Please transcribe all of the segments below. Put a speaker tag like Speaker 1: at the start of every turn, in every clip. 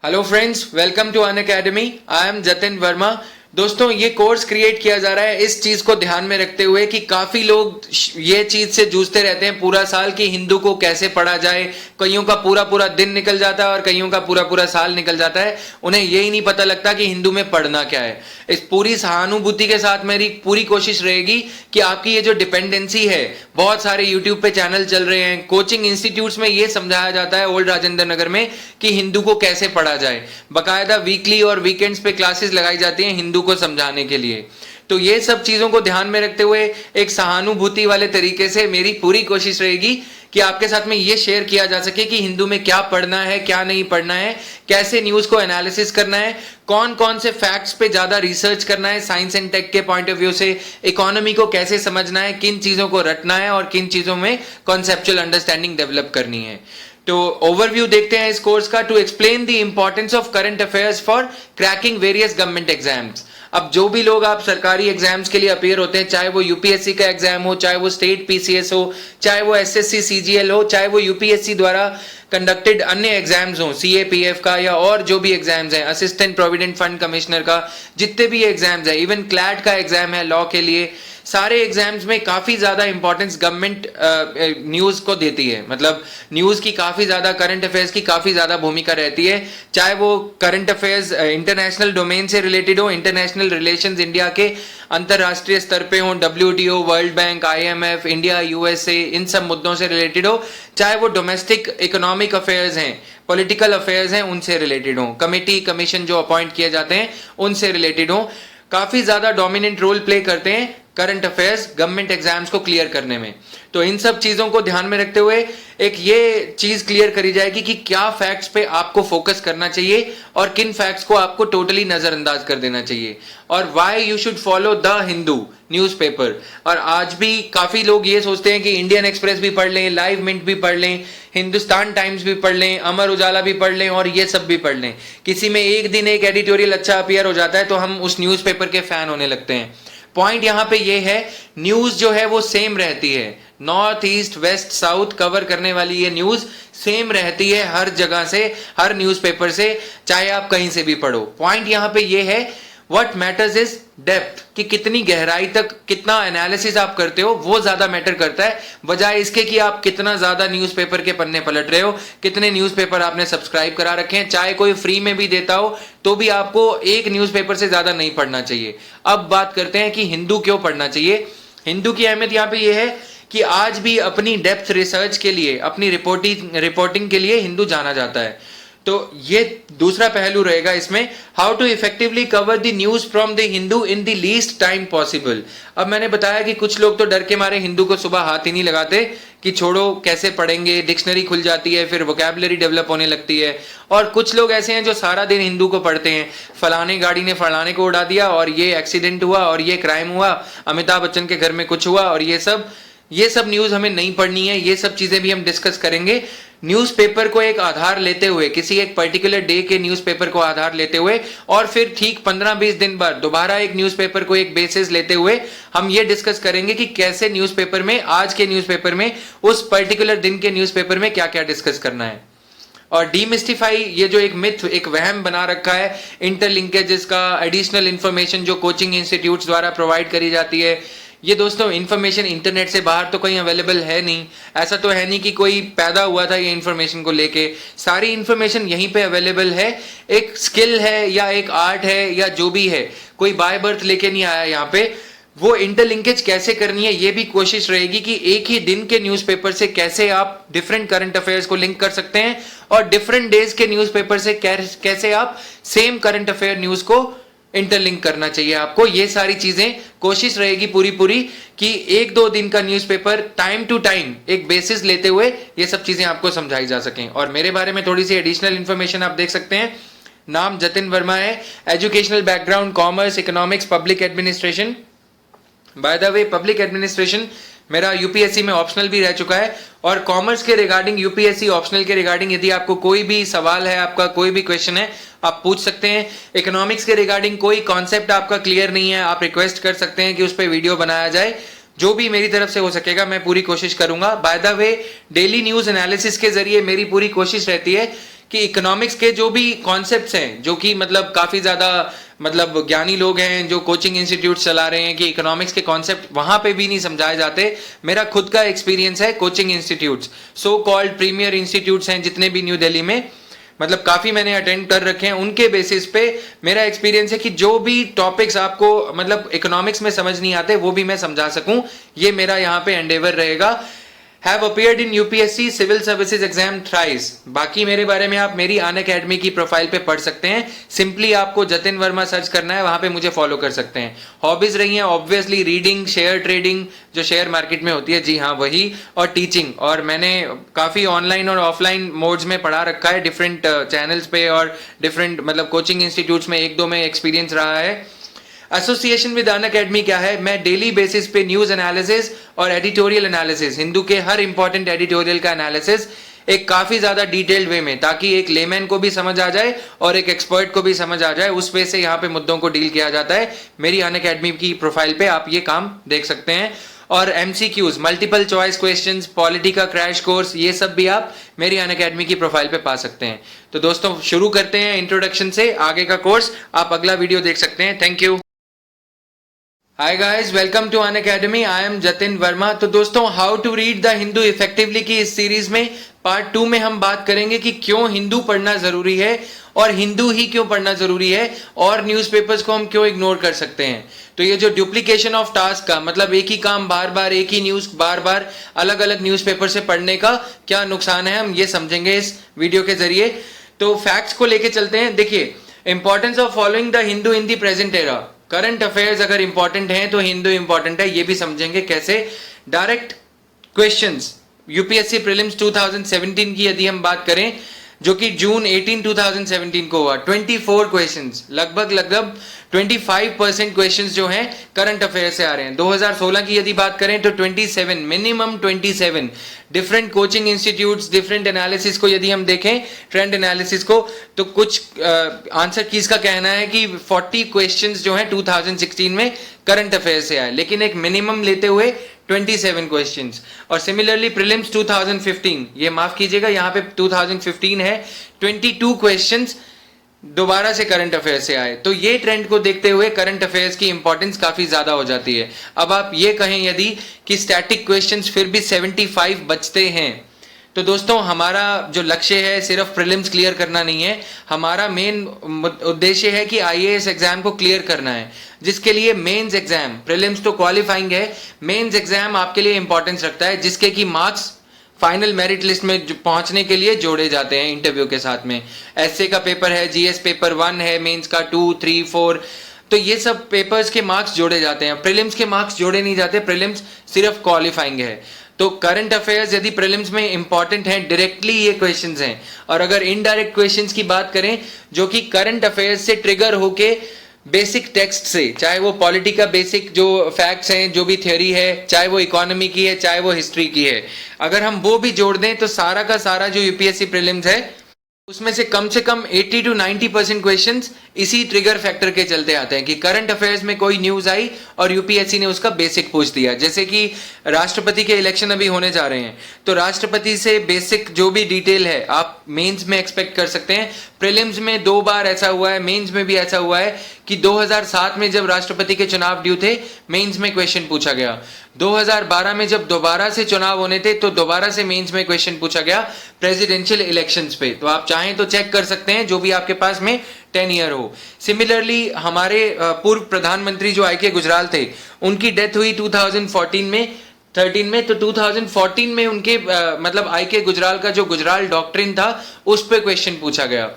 Speaker 1: Hello friends, welcome to Unacademy. I am Jatin Verma. दोस्तों, ये course create किया जा रहा है इस चीज को ध्यान में रखते हुए कि काफी लोग ये चीज से जूझते रहते हैं पूरा साल कि हिंदू को कैसे पढ़ा जाए। कईयों का पूरा पूरा दिन निकल जाता है और कईयों का पूरा पूरा साल निकल जाता है, उन्हें यही नहीं पता लगता कि हिंदू में पढ़ना क्या है। इस पूरी सहानुभूति के साथ मेरी पूरी कोशिश रहेगी कि आपकी ये जो डिपेंडेंसी है, बहुत सारे यूट्यूब पे चैनल चल रहे हैं, कोचिंग इंस्टीट्यूट्स में ये समझाया जाता है ओल्ड राजेंद्र नगर में कि हिंदू को कैसे पढ़ा जाए। बाकायदा वीकली और वीकेंड्स पे क्लासेस लगाई जाती हैं हिंदू को समझाने के लिए। तो ये सब चीजों को ध्यान में रखते हुए एक सहानुभूति वाले तरीके से मेरी पूरी कोशिश रहेगी कि आपके साथ में ये शेयर किया जा सके कि हिंदू में क्या पढ़ना है, क्या नहीं पढ़ना है, कैसे न्यूज को एनालिसिस करना है, कौन कौन से फैक्ट्स पे ज्यादा रिसर्च करना है साइंस एंड टेक के पॉइंट ऑफ व्यू से, इकोनॉमी को कैसे समझना है, किन चीजों को रटना है और किन चीजों में कॉन्सेप्चुअल अंडरस्टैंडिंग डेवलप करनी है। तो ओवरव्यू देखते हैं इस कोर्स का। To explain the importance of current affairs for cracking various government exams. अब जो भी लोग आप सरकारी एग्जाम्स के लिए अपीयर होते हैं, चाहे वो यूपीएससी का एग्जाम हो, चाहे वो स्टेट पीसीएस हो, चाहे वो एसएससी सीजीएल हो, चाहे वो यूपीएससी द्वारा कंडक्टेड अन्य एग्जाम्स हो, सीएपीएफ का या और जो भी एग्जाम्स हैं, असिस्टेंट प्रोविडेंट फंड कमिश्नर का, जितने भी एग्जाम्स हैं, इवन क्लैट का एग्जाम है लॉ के लिए, सारे एग्जाम्स में काफी ज्यादा इंपॉर्टेंस गवर्नमेंट न्यूज को देती है। मतलब न्यूज की काफी ज्यादा, करंट अफेयर्स की काफी ज्यादा भूमिका रहती है, चाहे वो करंट अफेयर्स इंटरनेशनल डोमेन से रिलेटेड हो, इंटरनेशनल रिलेशंस इंडिया के अंतरराष्ट्रीय स्तर पे हो, WTO, world bank, IMF, India, USA, इन सब मुद्दों से रिलेटेड हो, चाहे वो डोमेस्टिक इकोनॉमिक अफेयर्स हैं, पॉलिटिकल अफेयर्स हैं, उनसे रिलेटेड हो, कमेटी कमीशन जो अपॉइंट किए जाते हैं उनसे रिलेटेड हो, काफी ज्यादा डोमिनेंट रोल प्ले करते हैं करंट अफेयर्स गवर्नमेंट एग्जाम्स को क्लियर करने में। तो इन सब चीजों को ध्यान में रखते हुए एक ये चीज क्लियर करी जाएगी कि क्या फैक्ट्स पे आपको फोकस करना चाहिए और किन फैक्ट्स को आपको टोटली नजरअंदाज कर देना चाहिए, और why you should follow the Hindu newspaper. और आज भी काफी लोग ये सोचते हैं कि इंडियन एक्सप्रेस भी पढ़ लें, लाइव मिंट भी पढ़ लें, हिंदुस्तान टाइम्स भी पढ़ लें, अमर उजाला भी पढ़ लें और ये सब भी पढ़ लें। किसी में एक दिन एक एडिटोरियल अच्छा अपीयर हो जाता है तो हम उस न्यूज़पेपर के फैन होने लगते हैं। पॉइंट यहां पे ये है, न्यूज जो है वो सेम रहती है, north east west south cover करने वाली ये न्यूज सेम रहती है हर जगह से, हर न्यूज़पेपर से, चाहे आप कहीं से भी पढ़ो। पॉइंट यहां पे ये है, व्हाट मैटर्स इज डेप्थ, कि कितनी गहराई तक कितना एनालिसिस आप करते हो वो ज्यादा मैटर करता है, बजाय इसके कि आप कितना ज्यादा न्यूज़पेपर के पन्ने पलट रहे हो, कितने न्यूज़पेपर आपने सब्सक्राइब करा रखे हैं। चाहे कोई फ्री में भी देता हो तो भी आपको एक न्यूज़पेपर से ज्यादा नहीं पढ़ना चाहिए। अब बात करते हैं कि हिंदू क्यों पढ़ना चाहिए। हिंदू की अहमियत यहाँ पे ये है कि आज भी अपनी डेप्थ रिसर्च के लिए, अपनी रिपोर्टिंग के लिए हिंदू जाना जाता है। तो ये दूसरा पहलू रहेगा इसमें, how to effectively cover the news from the Hindu in the least time possible. अब मैंने बताया कि कुछ लोग तो डर के मारे हिंदू को सुबह हाथ ही नहीं लगाते कि छोड़ो कैसे पढ़ेंगे, डिक्शनरी खुल जाती है, फिर वोकैबुलरी डेवलप होने लगती है। और कुछ लोग ऐसे हैं जो सारा दिन हिंदू को पढ़ते हैं, फलाने गाड़ी ने फलाने को उड़ा दिया और ये एक्सीडेंट हुआ और ये क्राइम हुआ, अमिताभ बच्चन के घर में कुछ हुआ, और ये सब न्यूज हमें नहीं पढ़नी है। ये सब चीजें भी हम डिस्कस करेंगे। न्यूज़पेपर को एक आधार लेते हुए, किसी एक पर्टिकुलर डे के न्यूज़पेपर को आधार लेते हुए, और फिर ठीक 15-20 दिन बाद दोबारा एक न्यूज़पेपर को एक बेसिस लेते हुए हम ये डिस्कस करेंगे कि कैसे न्यूज़पेपर में, आज के न्यूज़पेपर में, उस पर्टिकुलर दिन के न्यूज़पेपर में क्या क्या डिस्कस करना है। और डीमिस्टिफाई, ये जो एक मिथ, एक वहम बना रखा है इंटरलिंकेजेस का, एडिशनल इंफॉर्मेशन जो कोचिंग इंस्टीट्यूट्स द्वारा प्रोवाइड करी जाती है, ये दोस्तों इंफॉर्मेशन इंटरनेट से बाहर तो कहीं अवेलेबल है नहीं। ऐसा तो है नहीं कि कोई पैदा हुआ था ये इंफॉर्मेशन को लेके, सारी इंफॉर्मेशन यहीं पे अवेलेबल है। एक स्किल है या एक आर्ट है या जो भी है, कोई बाय बर्थ लेके नहीं आया यहाँ पे। वो इंटरलिंकेज कैसे करनी है ये भी कोशिश रहेगी कि एक ही दिन के न्यूज़पेपर से कैसे आप डिफरेंट करंट अफेयर्स को लिंक कर सकते हैं, और डिफरेंट डेज के न्यूज़पेपर से कैसे आप सेम करंट अफेयर न्यूज को इंटरलिंक करना चाहिए आपको। ये सारी चीजें कोशिश रहेगी पूरी कि एक दो दिन का न्यूज़पेपर टाइम टू टाइम एक बेसिस लेते हुए ये सब चीजें आपको समझाई जा सकें। और मेरे बारे में थोड़ी सी एडिशनल इंफॉर्मेशन आप देख सकते हैं। नाम जतिन वर्मा है, educational background commerce, economics, public administration. By the way, public administration मेरा यूपीएससी में ऑप्शनल भी रह चुका है, और कॉमर्स के रिगार्डिंग, यूपीएससी ऑप्शनल के रिगार्डिंग यदि आपको कोई भी सवाल है, आपका कोई भी क्वेश्चन है, आप पूछ सकते हैं। इकोनॉमिक्स के रिगार्डिंग कोई कॉन्सेप्ट आपका क्लियर नहीं है, आप रिक्वेस्ट कर सकते हैं कि उस पर वीडियो बनाया जाए। जो भी मेरी तरफ से हो सकेगा मैं पूरी कोशिश करूंगा। By the way, daily news analysis के जरिए मेरी पूरी कोशिश रहती है कि इकोनॉमिक्स के जो भी कॉन्सेप्ट्स हैं, जो कि मतलब काफी ज्यादा मतलब ज्ञानी लोग हैं जो कोचिंग इंस्टीट्यूट चला रहे हैं, कि इकोनॉमिक्स के कॉन्सेप्ट वहां पे भी नहीं समझाए जाते। मेरा खुद का एक्सपीरियंस है coaching institutes, so called premiere institutes हैं जितने भी न्यू दिल्ली में, मतलब काफी मैंने अटेंड कर रखे हैं, उनके बेसिस पे मेरा एक्सपीरियंस है कि जो भी टॉपिक्स आपको मतलब इकोनॉमिक्स में समझ नहीं आते वो भी मैं समझा सकूं, ये मेरा यहाँ पे एंडेवर रहेगा। Have appeared in UPSC civil services exam thrice. बाकी मेरे बारे में आप मेरी अनअकैडमी की प्रोफाइल पे पढ़ सकते हैं, सिंपली आपको जतिन वर्मा सर्च करना है, वहां पे मुझे फॉलो कर सकते हैं। हॉबीज रही हैं ऑब्वियसली रीडिंग, शेयर ट्रेडिंग जो शेयर मार्केट में होती है, जी हाँ वही, और टीचिंग। और मैंने काफी ऑनलाइन और ऑफलाइन मोड्स में पढ़ा रखा है डिफरेंट चैनल्स पे और डिफरेंट मतलब कोचिंग इंस्टीट्यूट्स में, एक दो में एक्सपीरियंस रहा है। एसोसिएशन विद अनअकैडमी क्या है, मैं डेली बेसिस पे न्यूज एनालिसिस और एडिटोरियल एनालिसिस, हिंदू के हर इंपॉर्टेंट एडिटोरियल का एनालिसिस एक काफी ज्यादा डिटेल्ड वे में, ताकि एक लेमैन को भी समझ आ जाए और एक एक्सपर्ट को भी समझ आ जाए, उस वे से यहाँ पे मुद्दों को डील किया जाता है। मेरी अनअकैडमी की प्रोफाइल पे आप ये काम देख सकते हैं। और MCQs, multiple choice questions, polity का क्रैश कोर्स, ये सब भी आप मेरी अनअकैडमी की प्रोफाइल पे पा सकते हैं। तो दोस्तों शुरू करते हैं इंट्रोडक्शन से, आगे का कोर्स आप अगला वीडियो देख सकते हैं। Thank you. Hi guys, welcome to Unacademy, I am Jatin Verma. तो दोस्तों how to read the Hindu effectively की इस सीरीज में पार्ट 2 में हम बात करेंगे कि क्यों हिंदू पढ़ना जरूरी है और हिंदू ही क्यों पढ़ना जरूरी है और न्यूज़पेपर्स को हम क्यों इग्नोर कर सकते हैं। तो ये जो डुप्लीकेशन ऑफ टास्क का मतलब एक ही काम बार बार, एक ही न्यूज बार बार अलग अलग न्यूज़पेपर से पढ़ने का क्या नुकसान है, हम ये समझेंगे इस वीडियो के जरिए। तो फैक्ट्स को लेके चलते हैं। देखिए, importance of following the Hindu in the present era. Current affairs अगर इंपॉर्टेंट हैं तो हिंदू इंपॉर्टेंट है, ये भी समझेंगे कैसे। डायरेक्ट क्वेश्चंस, यूपीएससी प्रीलिम्स 2017 की यदि हम बात करें, जो कि जून 18 2017 को हुआ, 24 क्वेश्चंस, लगभग 25% क्वेश्चंस जो हैं करंट अफेयर से आ रहे हैं। 2016 की यदि बात करें तो 27, minimum 27 different coaching institutes, different analysis को यदि हम देखें, ट्रेंड एनालिसिस को, तो कुछ आंसर कीज का कहना है कि 40 क्वेश्चंस जो हैं 2016 में करंट अफेयर से आए, लेकिन एक मिनिमम लेते हुए 27 क्वेश्चंस। और सिमिलरली प्रीलिम्स 2015, ये माफ कीजिएगा यहाँ पे 2015 है, 22 क्वेश्चंस दोबारा से करंट अफेयर से आए। तो ये ट्रेंड को देखते हुए करंट अफेयर्स की इंपॉर्टेंस काफी ज्यादा हो जाती है। अब आप ये कहें यदि कि स्टैटिक क्वेश्चंस फिर भी 75 बचते हैं, तो दोस्तों हमारा जो लक्ष्य है सिर्फ प्रीलिम्स क्लियर करना नहीं है, हमारा मेन उद्देश्य है कि आईएएस एग्जाम को क्लियर करना है, जिसके लिए मेंस एग्जाम, प्रीलिम्स तो क्वालिफाइंग है, मेंस एग्जाम आपके लिए इंपॉर्टेंस रखता है, जिसके की मार्क्स फाइनल मेरिट लिस्ट में पहुंचने के लिए जोड़े जाते हैं इंटरव्यू के साथ में। एसए का पेपर है, जीएस पेपर 1 है, मेंस का 2, 3, 4, तो ये सब पेपर्स के मार्क्स जोड़े जाते हैं। प्रीलिम्स के मार्क्स जोड़े नहीं जाते, प्रीलिम्स सिर्फ क्वालिफाइंग है। तो करंट अफेयर्स यदि प्रीलिम्स में इंपॉर्टेंट हैं, डायरेक्टली ये क्वेश्चंस हैं। और अगर इनडायरेक्ट क्वेश्चंस की बात करें, जो कि करंट अफेयर्स से ट्रिगर होके बेसिक टेक्स्ट से, चाहे वो पॉलिटी का बेसिक जो फैक्ट्स हैं, जो भी थ्योरी है, चाहे वो इकोनॉमी की है, चाहे वो हिस्ट्री की है, अगर हम वो भी जोड़ दें तो सारा का सारा जो यूपीएससी प्रीलिम्स है उसमें से कम 80 to 90% क्वेश्चंस इसी ट्रिगर फैक्टर के चलते आते हैं कि करंट अफेयर्स में कोई न्यूज आई और यूपीएससी ने उसका बेसिक पूछ दिया। जैसे कि राष्ट्रपति के इलेक्शन अभी होने जा रहे हैं, तो राष्ट्रपति से बेसिक जो भी डिटेल है आप मेंस में एक्सपेक्ट कर सकते हैं। प्रीलिम्स में 2 बार ऐसा हुआ है, मेंस में भी ऐसा हुआ है कि 2007 में जब राष्ट्रपति के चुनाव ड्यू थे, मेंस में क्वेश्चन पूछा गया। 2012 में जब दोबारा से चुनाव होने थे तो दोबारा से मेंस में क्वेश्चन पूछा गया प्रेसिडेंशियल इलेक्शंस पे। तो आप चाहें तो चेक कर सकते हैं जो भी आपके पास में 10 ईयर हो। सिमिलरली हमारे पूर्व प्रधानमंत्री जो आई के गुजराल थे, उनकी डेथ हुई 2014 में 13 में, तो 2014 में उनके मतलब आई के गुजराल का जो गुजराल डॉक्ट्रिन था उस पर क्वेश्चन पूछा गया।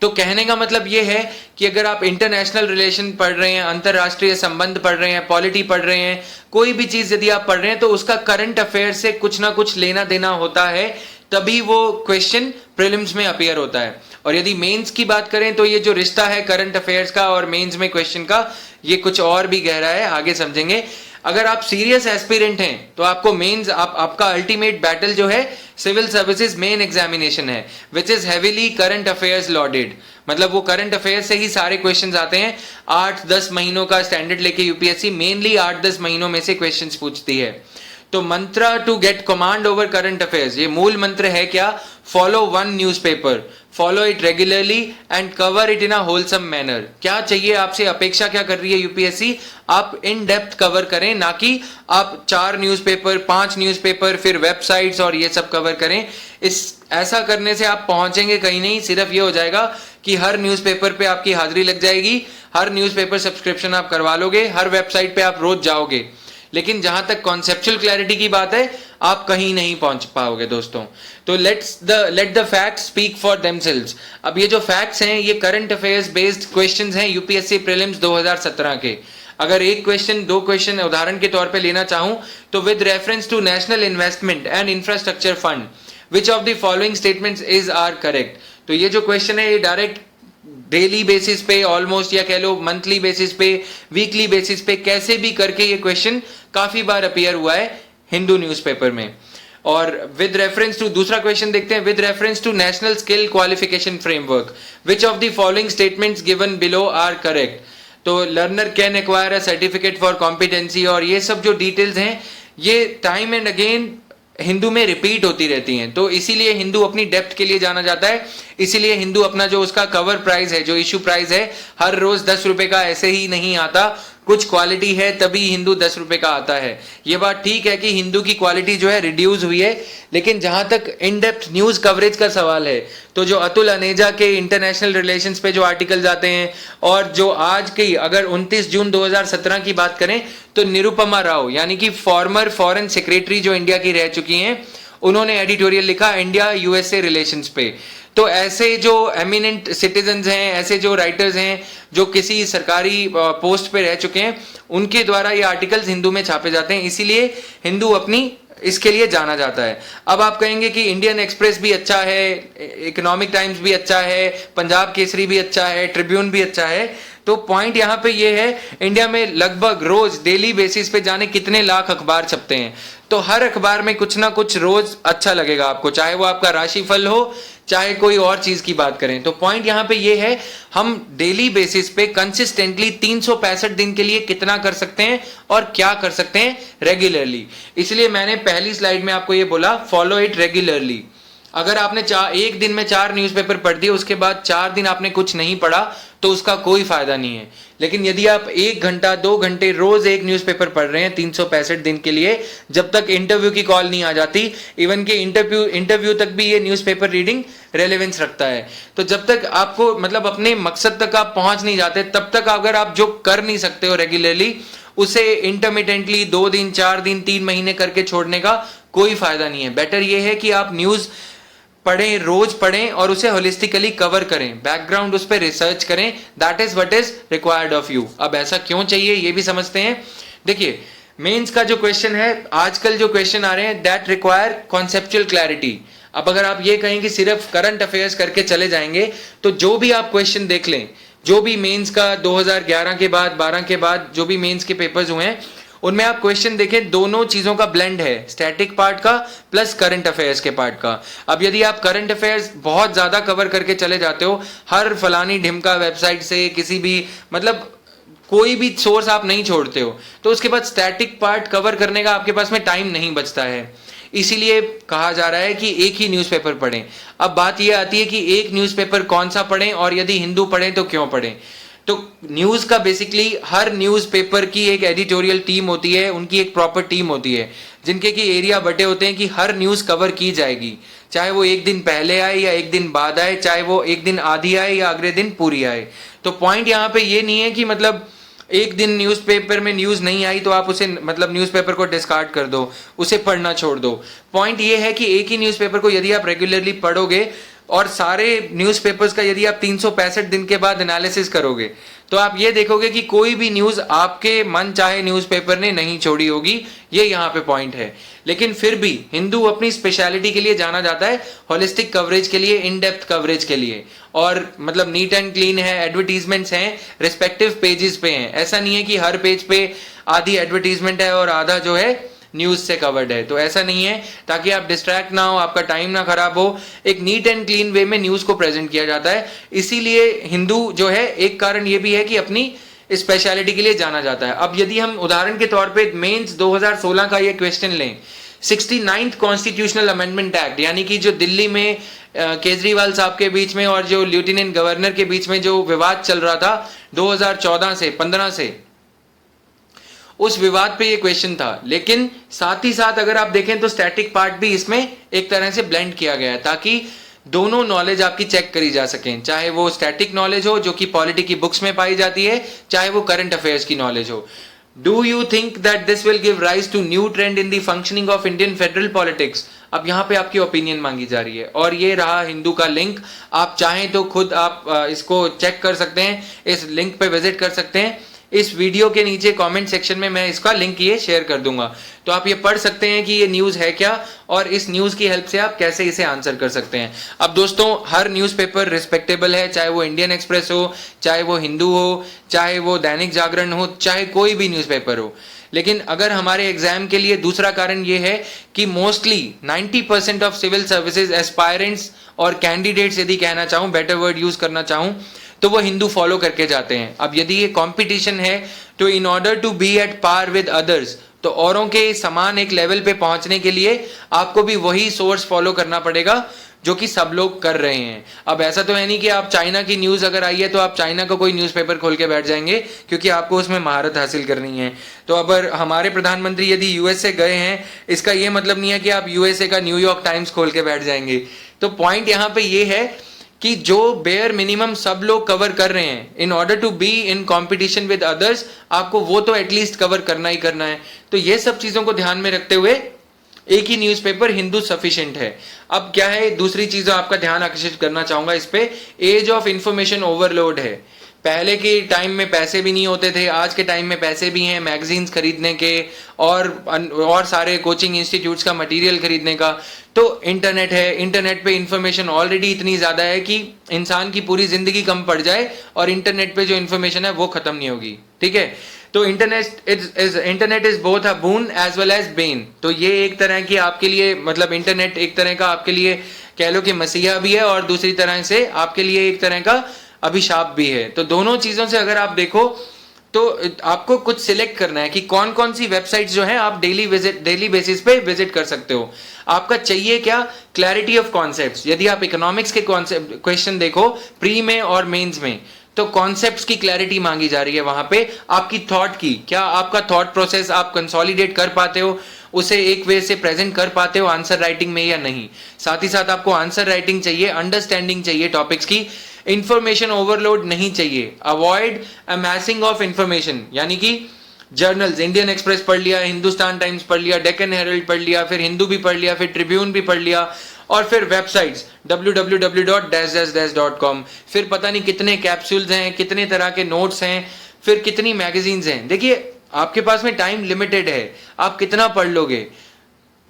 Speaker 1: तो कहने का मतलब ये है कि अगर आप इंटरनेशनल रिलेशन पढ़ रहे हैं, अंतरराष्ट्रीय संबंध पढ़ रहे हैं, पॉलिटी पढ़ रहे हैं, कोई भी चीज यदि आप पढ़ रहे हैं तो उसका करंट अफेयर से कुछ ना कुछ लेना देना होता है, तभी वो क्वेश्चन प्रीलिम्स में अपीयर होता है। और यदि मेंस की बात करें तो ये जो रिश्ता है करंट अफेयर्स का और मेंस में क्वेश्चन का, ये कुछ और भी गहरा है, आगे समझेंगे। अगर आप सीरियस एस्पिरेंट हैं तो आपको मेंस, आपका अल्टीमेट बैटल जो है सिविल सर्विसेज मेन एग्जामिनेशन है, which is heavily current affairs loaded. मतलब वो करंट अफेयर्स से ही सारे क्वेश्चंस आते हैं। 8-10 महीनों का स्टैंडर्ड लेके यूपीएससी मेनली 8-10 महीनों में से क्वेश्चंस पूछती है। तो मंत्र to get command over current affairs, ये मूल मंत्र है क्या? Follow 1 newspaper, follow it regularly and cover it in a wholesome manner. क्या चाहिए आपसे, अपेक्षा क्या कर रही है यूपीएससी? आप इन डेप्थ कवर करें, ना कि आप 4 न्यूज़पेपर, 5 न्यूज़पेपर, फिर वेबसाइट्स और ये सब कवर करें। ऐसा करने से आप पहुंचेंगे कहीं नहीं। सिर्फ ये हो जाएगा कि हर न्यूज़पेपर पे आपकी हाजिरी लग जाएगी, हर न्यूज़पेपर सब्सक्रिप्शन आप करवा लोगे, हर वेबसाइट पे आप रोज जाओगे, लेकिन जहां तक कॉन्सेप्चुअल क्लैरिटी की बात है आप कहीं नहीं पहुंच पाओगे दोस्तों। तो let the facts speak for themselves. अब ये जो फैक्ट्स हैं ये करंट अफेयर्स बेस्ड क्वेश्चंस हैं यूपीएससी प्रीलिम्स 2017 के। अगर एक क्वेश्चन, 2 क्वेश्चन उदाहरण के तौर पे लेना चाहूं तो with reference to national investment and infrastructure fund which of the following statements is are correct. तो ये जो क्वेश्चन है ये डायरेक्ट डेली बेसिस पे ऑलमोस्ट, या कह लो मंथली बेसिस पे, वीकली बेसिस पे, कैसे भी करके ये क्वेश्चन काफी बार अपीयर हुआ है हिंदू न्यूज़पेपर में। और विद रेफरेंस टू, दूसरा क्वेश्चन देखते हैं, with reference to national skill qualification framework which of the following statements given below are correct. तो learner can acquire a certificate for competency, और ये सब जो डिटेल्स हैं ये टाइम एंड अगेन हिंदू में रिपीट होती रहती हैं। तो इसीलिए हिंदू अपनी डेप्थ के लिए जाना जाता है, इसीलिए हिंदू अपना जो उसका कवर प्राइस है, जो इशू प्राइस है, हर रोज 10 रुपए का ऐसे ही नहीं आता, कुछ क्वालिटी है तभी हिंदू 10 रुपए का आता है। ये बात ठीक है कि हिंदू की क्वालिटी जो है रिड्यूस हुई है, लेकिन जहां तक इन डेप्थ न्यूज कवरेज का सवाल है तो जो अतुल अनेजा के इंटरनेशनल रिलेशंस पे जो आर्टिकल्स आते हैं, और जो आज की अगर 29 जून 2017 की बात करें तो निरुपमा राव यानी कि फॉर्मर फॉरेन सेक्रेटरी जो इंडिया की रह चुकी हैं, उन्होंने एडिटोरियल लिखा इंडिया यूएसए रिलेशंस पे। तो ऐसे जो एमिनेंट सिटीजन्स हैं, ऐसे जो राइटर्स हैं जो किसी सरकारी पोस्ट पे रह चुके हैं, उनके द्वारा ये आर्टिकल्स हिंदू में छापे जाते हैं, इसीलिए हिंदू अपनी इसके लिए जाना जाता है। अब आप कहेंगे कि इंडियन एक्सप्रेस भी अच्छा है, इकोनॉमिक टाइम्स भी अच्छा है, पंजाब केसरी भी अच्छा है, ट्रिब्यून भी अच्छा है। तो पॉइंट यहाँ पे ये है, इंडिया में लगभग रोज डेली बेसिस पे जाने कितने लाख अखबार छपते हैं, तो हर अखबार में कुछ ना कुछ रोज अच्छा लगेगा आपको, चाहे वो आपका राशिफल हो, चाहे कोई और चीज की बात करें। तो पॉइंट यहाँ पे ये है, हम डेली बेसिस पे कंसिस्टेंटली 365 दिन के लिए कितना कर सकते हैं और क्या कर सकते हैं रेगुलरली। इसलिए मैंने पहली स्लाइड में आपको ये बोला, फॉलो इट रेगुलरली। अगर आपने एक दिन में 4 न्यूज़पेपर पढ़ दिए, उसके बाद 4 दिन आपने कुछ नहीं पढ़ा, तो उसका कोई फायदा नहीं है। लेकिन यदि आप 1 घंटा 2 घंटे रोज एक न्यूज़पेपर पढ़ रहे हैं 365 दिन के लिए, जब तक इंटरव्यू की कॉल नहीं आ जाती, इवन के इंटरव्यू तक भी ये न्यूज़पेपर रीडिंग रेलेवेंस रखता है। तो जब तक आपको मतलब अपने मकसद तक आप पहुंच नहीं जाते, तब तक अगर आप जो कर नहीं सकते हो रेगुलरली, उसे इंटरमिटेंटली 2 दिन 4 दिन 3 महीने करके छोड़ने का कोई फायदा नहीं है। बेटर ये है कि आप न्यूज़ पढ़ें, रोज पढ़ें और उसे होलिस्टिकली कवर करें, बैकग्राउंड उस पर रिसर्च करें। That is what is required of you. अब ऐसा क्यों चाहिए ये भी समझते हैं। देखिए, मेंस का जो क्वेश्चन है, आजकल जो क्वेश्चन आ रहे हैं, दैट रिक्वायर कॉन्सेप्चुअल क्लैरिटी। अब अगर आप ये कहें कि सिर्फ करंट अफेयर्स करके चले जाएंगे, तो जो भी आप क्वेश्चन देख लें, जो भी मेंस का 2011 के बाद 12 के बाद जो भी मेंस के पेपर्स हुए हैं, उनमें आप क्वेश्चन देखें, दोनों चीजों का ब्लेंड है, स्टैटिक पार्ट का प्लस करंट अफेयर्स के पार्ट का। अब यदि आप करंट अफेयर्स बहुत ज्यादा कवर करके चले जाते हो, हर फलानी ढिमका वेबसाइट से, किसी भी मतलब कोई भी सोर्स आप नहीं छोड़ते हो, तो उसके बाद स्टैटिक पार्ट कवर करने का आपके पास में टाइम नहीं बचता है। इसीलिए कहा जा रहा है कि एक ही न्यूज़पेपर पढ़ें। अब बात यह आती है कि एक न्यूज़पेपर कौन सा पढ़ें, और यदि हिंदू पढ़ें तो क्यों पढ़ें। तो न्यूज का बेसिकली हर न्यूज़पेपर की एक एडिटोरियल टीम होती है, उनकी एक प्रॉपर टीम होती है, जिनके की एरिया बटे होते हैं कि हर न्यूज कवर की जाएगी, चाहे वो एक दिन पहले आए या एक दिन बाद आए, चाहे वो एक दिन आधी आए या अगले दिन पूरी आए। तो पॉइंट यहाँ पे ये नहीं है कि मतलब एक दिन न्यूज़पेपर में न्यूज नहीं आई तो आप उसे मतलब न्यूज़पेपर को डिस्कार्ड कर दो, उसे पढ़ना छोड़ दो। पॉइंट ये है कि एक ही न्यूज़पेपर को यदि आप रेगुलरली पढ़ोगे और सारे न्यूज़पेपर्स का यदि आप 365 दिन के बाद एनालिसिस करोगे, तो आप ये देखोगे कि कोई भी न्यूज आपके मन चाहे न्यूज़पेपर ने नहीं छोड़ी होगी। ये यहाँ पे पॉइंट है। लेकिन फिर भी हिंदू अपनी स्पेशलिटी के लिए जाना जाता है, होलिस्टिक कवरेज के लिए, इन डेप्थ कवरेज के लिए, और मतलब नीट एंड क्लीन है, एडवर्टीजमेंट्स हैं, रिस्पेक्टिव पेजेस पे हैं। ऐसा नहीं है कि हर पेज पे आधी एडवर्टीजमेंट है और आधा जो है न्यूज से कवर्ड है, तो ऐसा नहीं है, ताकि आप डिस्ट्रैक्ट ना हो, आपका टाइम ना खराब हो। एक नीट एंड क्लीन वे में न्यूज को प्रेजेंट किया जाता है। इसीलिए हिंदू जो है, एक कारण ये भी है कि अपनी स्पेशलिटी के लिए जाना जाता है। अब यदि हम उदाहरण के तौर पे मेंस 2016 का ये क्वेश्चन लें, 69th कॉन्स्टिट्यूशनल अमेंडमेंट एक्ट, यानी कि जो दिल्ली में केजरीवाल साहब के बीच में और जो लेफ्टिनेंट गवर्नर के बीच में जो विवाद चल रहा था 2014 से 15 से, उस विवाद पे ये क्वेश्चन था। लेकिन साथ ही साथ अगर आप देखें तो स्टैटिक पार्ट भी इसमें एक तरह से ब्लेंड किया गया है ताकि दोनों नॉलेज आपकी चेक करी जा सकें, चाहे वो स्टैटिक नॉलेज हो जो कि पॉलिटी की बुक्स में पाई जाती है, चाहे वो करंट अफेयर्स की नॉलेज हो। Do you think that this will give rise to new trend in the functioning of Indian federal politics? अब यहां पे आपकी ओपिनियन मांगी जा रही है और ये रहा हिंदू का लिंक। आप चाहें तो खुद आप इसको चेक कर सकते हैं, इस लिंक पे विजिट कर सकते हैं। इस वीडियो के नीचे कमेंट सेक्शन में मैं इसका लिंक ये शेयर कर दूंगा, तो आप ये पढ़ सकते हैं कि ये न्यूज़ है क्या और इस न्यूज़ की हेल्प से आप कैसे इसे आंसर कर सकते हैं। अब दोस्तों, हर न्यूज़पेपर रिस्पेक्टेबल है, चाहे वो इंडियन एक्सप्रेस हो, चाहे वो हिंदू हो, चाहे वो दैनिक जागरण हो, चाहे कोई भी न्यूज़पेपर हो। लेकिन अगर हमारे एग्जाम के लिए दूसरा कारण ये है कि mostly 90% of civil services aspirants और कैंडिडेट्स, यदि कहना चाहूँ, बेटर वर्ड यूज करना चाहूँ, तो वो हिंदू फॉलो करके जाते हैं। अब यदि ये कंपटीशन है तो in order to be at par with others, तो औरों के समान एक लेवल पे पहुंचने के लिए आपको भी वही सोर्स फॉलो करना पड़ेगा जो कि सब लोग कर रहे हैं। अब ऐसा तो है नहीं कि आप चाइना की न्यूज़ अगर आई है तो आप चाइना का कोई न्यूज़पेपर खोल के बैठ जाएंगे, क्योंकि आपको उसमें महारत हासिल करनी है। तो अगर हमारे प्रधानमंत्री यदि यूएसए गए हैं, इसका ये मतलब नहीं है कि आप यूएसए का न्यूयॉर्क टाइम्स खोल के बैठ जाएंगे। तो पॉइंट यहाँ पे ये है कि जो बेयर मिनिमम सब लोग कवर कर रहे हैं, in order to be in competition with others, आपको वो तो एटलीस्ट कवर करना ही करना है। तो ये सब चीजों को ध्यान में रखते हुए एक ही न्यूज़पेपर हिंदू सफिशिएंट है। अब क्या है, दूसरी चीज आपका ध्यान आकर्षित करना चाहूंगा इस पे, एज ऑफ इंफॉर्मेशन ओवरलोड है। पहले के टाइम में पैसे भी नहीं होते थे, आज के टाइम में पैसे भी हैं मैगजीन्स खरीदने के और सारे कोचिंग इंस्टीट्यूट्स का मटेरियल खरीदने का। तो इंटरनेट है, इंटरनेट पे इंफॉर्मेशन ऑलरेडी इतनी ज्यादा है कि इंसान की पूरी जिंदगी कम पड़ जाए और इंटरनेट पे जो इंफॉर्मेशन है वो खत्म नहीं होगी। ठीक है, तो internet is both a boon as well as bane. तो ये एक तरह की आपके लिए, मतलब इंटरनेट एक तरह का आपके लिए कह लो कि मसीहा भी है और दूसरी तरह से आपके लिए एक तरह का अभिशाप भी है। तो दोनों चीजों से अगर आप देखो तो आपको कुछ सिलेक्ट करना है कि कौन कौन सी वेबसाइट्स जो है आप डेली बेसिस पे विजिट कर सकते हो। आपका चाहिए क्या, क्लैरिटी ऑफ कॉन्सेप्ट्स। यदि आप इकोनॉमिक्स के क्वेश्चन देखो प्री में और मेंस में, तो कॉन्सेप्ट्स की क्लैरिटी मांगी जा रही है वहां पे। आपकी थॉट की, क्या आपका थॉट प्रोसेस आप कंसोलिडेट कर पाते हो, उसे एक वे से प्रेजेंट कर पाते हो आंसर राइटिंग में या नहीं। साथ ही साथ आपको आंसर राइटिंग चाहिए, अंडरस्टैंडिंग चाहिए टॉपिक्स की, इंफॉर्मेशन ओवरलोड नहीं चाहिए। अवॉइड अमैसिंग ऑफ इंफॉर्मेशन, यानी कि जर्नल्स, इंडियन एक्सप्रेस पढ़ लिया, हिंदुस्तान टाइम्स पढ़ लिया, डेक्कन हेरल्ड पढ़ लिया, फिर हिंदू भी पढ़ लिया, फिर ट्रिब्यून भी पढ़ लिया, और फिर वेबसाइट्स www.com, फिर पता नहीं कितने कैप्सूल्स हैं, कितने तरह के नोट्स हैं, फिर कितनी मैगजीन्स हैं। देखिए आपके पास में टाइम लिमिटेड है, आप कितना पढ़ लोगे।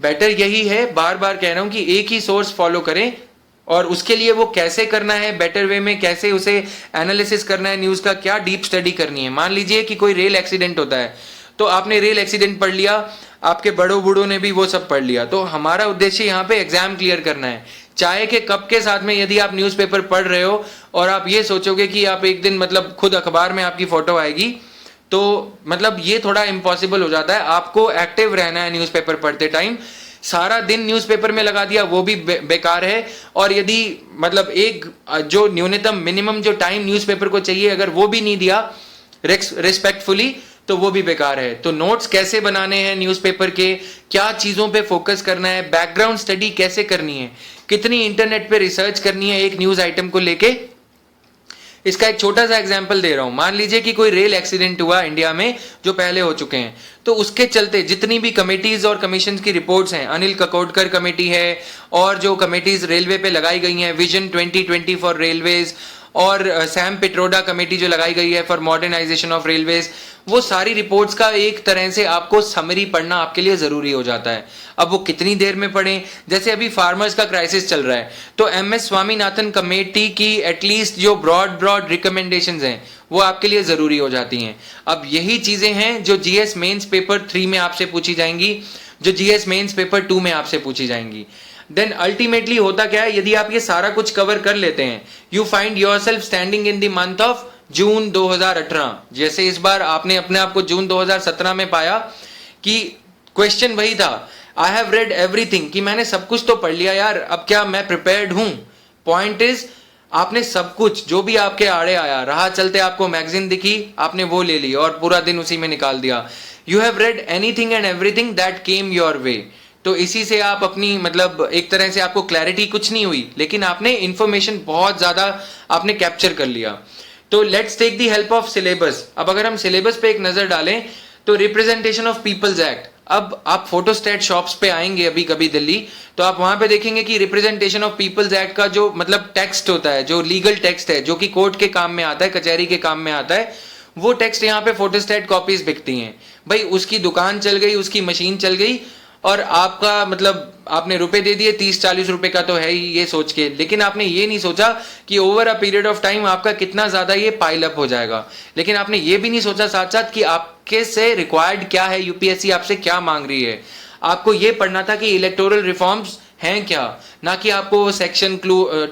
Speaker 1: बेटर यही है, बार बार कह रहा हूं कि एक ही सोर्स फॉलो करें, और उसके लिए वो कैसे करना है, बेटर वे में कैसे उसे एनालिसिस करना है, न्यूज का क्या डीप स्टडी करनी है। मान लीजिए कि कोई रेल एक्सीडेंट होता है, तो आपने रेल एक्सीडेंट पढ़ लिया, आपके बड़ों बूढ़ों ने भी वो सब पढ़ लिया। तो हमारा उद्देश्य यहाँ पे एग्जाम क्लियर करना है। चाय के कप के साथ में यदि आप न्यूज़पेपर पढ़ रहे हो और आप ये सोचोगे कि आप एक दिन मतलब खुद अखबार में आपकी फोटो आएगी, तो मतलब ये थोड़ा इम्पॉसिबल हो जाता है। आपको एक्टिव रहना है न्यूज़पेपर पढ़ते टाइम। सारा दिन न्यूज़पेपर में लगा दिया वो भी बेकार है, और यदि मतलब एक जो न्यूनतम मिनिमम जो टाइम न्यूज़पेपर को चाहिए अगर वो भी नहीं दिया रिस्पेक्टफुली, तो वो भी बेकार है। तो नोट्स कैसे बनाने हैं न्यूज़पेपर के, क्या चीज़ों पे फोकस करना है, बैकग्राउंड स्टडी कैसे करनी है, कितनी इंटरनेट पे रिसर्च करनी है एक न्यूज़ आइटम को लेके। इसका एक छोटा सा एग्जांपल दे रहा हूं। मान लीजिए कि कोई रेल एक्सीडेंट हुआ इंडिया में, जो पहले हो चुके हैं, तो उसके चलते जितनी भी कमेटीज और कमीशन की रिपोर्ट्स हैं, अनिल ककोडकर कमेटी है और जो कमेटीज रेलवे पे लगाई गई हैं, विजन 2020 फॉर रेलवेज, और सैम पिट्रोडा कमेटी जो लगाई गई है फॉर मॉडर्नाइजेशन ऑफ रेलवेज, वो सारी रिपोर्ट्स का एक तरह से आपको समरी पढ़ना आपके लिए जरूरी हो जाता है। अब वो कितनी देर में पढ़ें, जैसे अभी फार्मर्स का क्राइसिस चल रहा है, तो एमएस स्वामीनाथन कमेटी की एटलीस्ट जो ब्रॉड रिकमेंडेशंस हैं वो आपके लिए जरूरी हो जाती हैं। अब यही चीजें हैं जो जीएस मेंस पेपर 3 में आपसे पूछी जाएंगी, जो जीएस मेंस पेपर 2 में आपसे पूछी जाएंगी। देन अल्टीमेटली होता क्या है, यदि आप ये सारा कुछ कवर कर लेते हैं, you find yourself standing in the month of June 2018। जैसे इस बार आपने अपने आप को जून 2017 में पाया कि क्वेश्चन वही था, आई हैव रेड एवरीथिंग, कि मैंने सब कुछ तो पढ़ लिया यार, अब क्या मैं प्रिपेयर्ड हूं? पॉइंट इज, आपने सब कुछ जो भी आपके आड़े आया, राह चलते आपको मैगजीन दिखी, आपने वो ले ली और पूरा दिन उसी में निकाल दिया. You have read anything and everything that came your way. तो इसी से आप अपनी मतलब एक तरह से आपको क्लैरिटी कुछ नहीं हुई, लेकिन आपने इंफॉर्मेशन बहुत ज्यादा आपने कैप्चर कर लिया. तो let's take the help of syllabus. अब अगर हम सिलेबस पे एक नजर डालें तो रिप्रेजेंटेशन ऑफ पीपल्स एक्ट, अब आप फोटोस्टेट शॉप्स पे आएंगे अभी कभी दिल्ली, तो आप वहां पे देखेंगे कि रिप्रेजेंटेशन ऑफ पीपल्स एक्ट का जो मतलब टेक्स्ट होता है, जो लीगल टेक्स्ट है, जो कि कोर्ट के काम में आता है, कचहरी के काम में आता है, वो टेक्स्ट यहाँ पे फोटोस्टेट कॉपीज बिकती हैं. भाई उसकी दुकान चल गई, उसकी मशीन चल गई, और आपका मतलब आपने रुपए दे दिए, 30-40 रुपए का तो है ही ये सोच के, लेकिन आपने ये नहीं सोचा कि over a period of time आपका कितना ज्यादा ये पाइल अप हो जाएगा. लेकिन आपने ये भी नहीं सोचा साथ साथ कि आपके से रिक्वायर्ड क्या है, यूपीएससी आपसे क्या मांग रही है. आपको ये पढ़ना था कि इलेक्टोरल रिफॉर्म्स हैं क्या, ना कि आपको section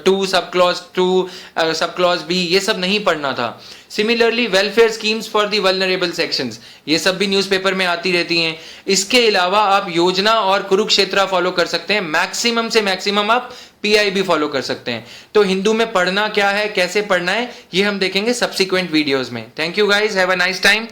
Speaker 1: 2 sub clause 2 sub clause B ये सब नहीं पढ़ना था. Similarly welfare schemes for the vulnerable sections, ये सब भी न्यूज़पेपर में आती रहती हैं. इसके अलावा आप योजना और कुरुक्षेत्र फॉलो कर सकते हैं, मैक्सिमम से मैक्सिमम आप पीआई भी फॉलो कर सकते हैं. तो हिंदू में पढ़ना क्या है, कैसे पढ़ना है, ये हम देखेंगे सब्सिक्वेंट वीडियोस में. Thank you guys, have a nice time.